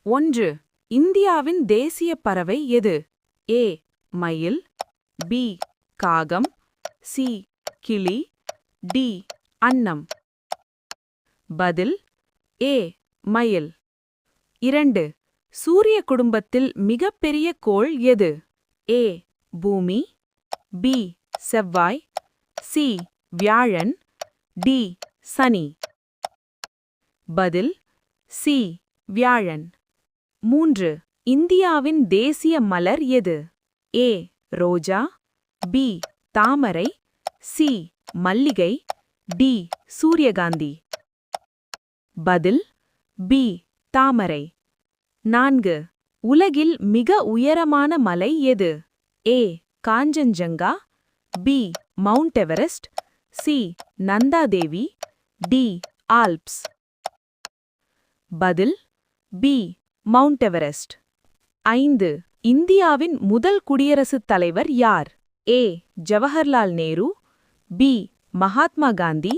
1. இந்தியாவின் தேசிய பறவை எது? ஏ. மயில், பி. காகம், சி. கிளி, டி. அன்னம். பதில் ஏ. மயில். 2. சூரிய குடும்பத்தில் மிகப்பெரிய கோள் எது? ஏ. பூமி, பி. செவ்வாய், சி. வியாழன், டி. சனி. பதில் சி. வியாழன். 3. இந்தியாவின் தேசிய மலர் எது? ஏ. ரோஜா, பி. தாமரை, சி. மல்லிகை, டி. சூரியகாந்தி. பதில் பி. தாமரை. 4. உலகில் மிக உயரமான மலை எது? A. Kanchenjunga, B. Mount Everest, C. Nanda Devi, D. Alps. பதில் பி. Mount Everest. 5. இந்தியாவின் முதல் குடியரசுத் தலைவர் யார்? A. Jawaharlal Nehru, B. Mahatma Gandhi,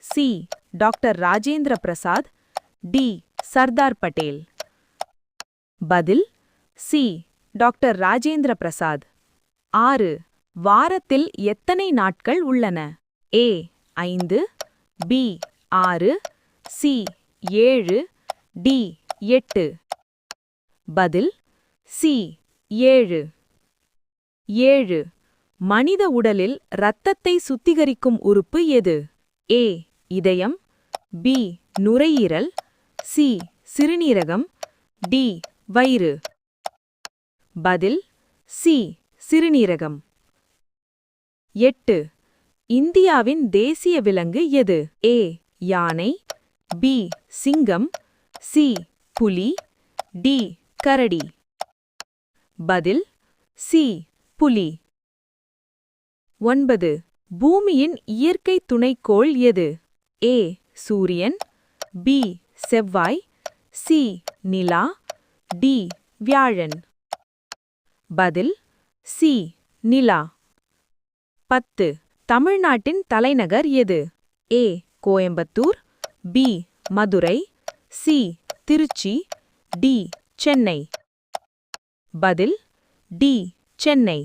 C. Doctor Rajendra Prasad, D. Sardar Patel. பதில் சி. டாக்டர் ராஜேந்திர பிரசாத். 6. வாரத்தில் எத்தனை நாட்கள் உள்ளன? ஏ. 5, பி. 6, சி. 7, டி. 8. பதில் சி. 7. 7. மனித உடலில் இரத்தத்தை சுத்திகரிக்கும் உறுப்பு எது? ஏ. இதயம், பி. நுரையீரல், சி. சிறுநீரகம், டி. வயிறு. பதில் சி. சிறுநீரகம். 8. இந்தியாவின் தேசிய விலங்கு எது? ஏ. யானை, பி. சிங்கம், சி. புலி, டி. கரடி. பதில் சி. புலி. 9. பூமியின் இயற்கை துணைக்கோள் எது? ஏ. சூரியன், பி. செவ்வாய், சி. நிலா, டி. வியாழன். பதில் சி. நிலா. 10. தமிழ்நாட்டின் தலைநகர் எது? A. Coimbatore, B. Madurai, C. Trichy, D. Chennai. பதில் டி. சென்னை.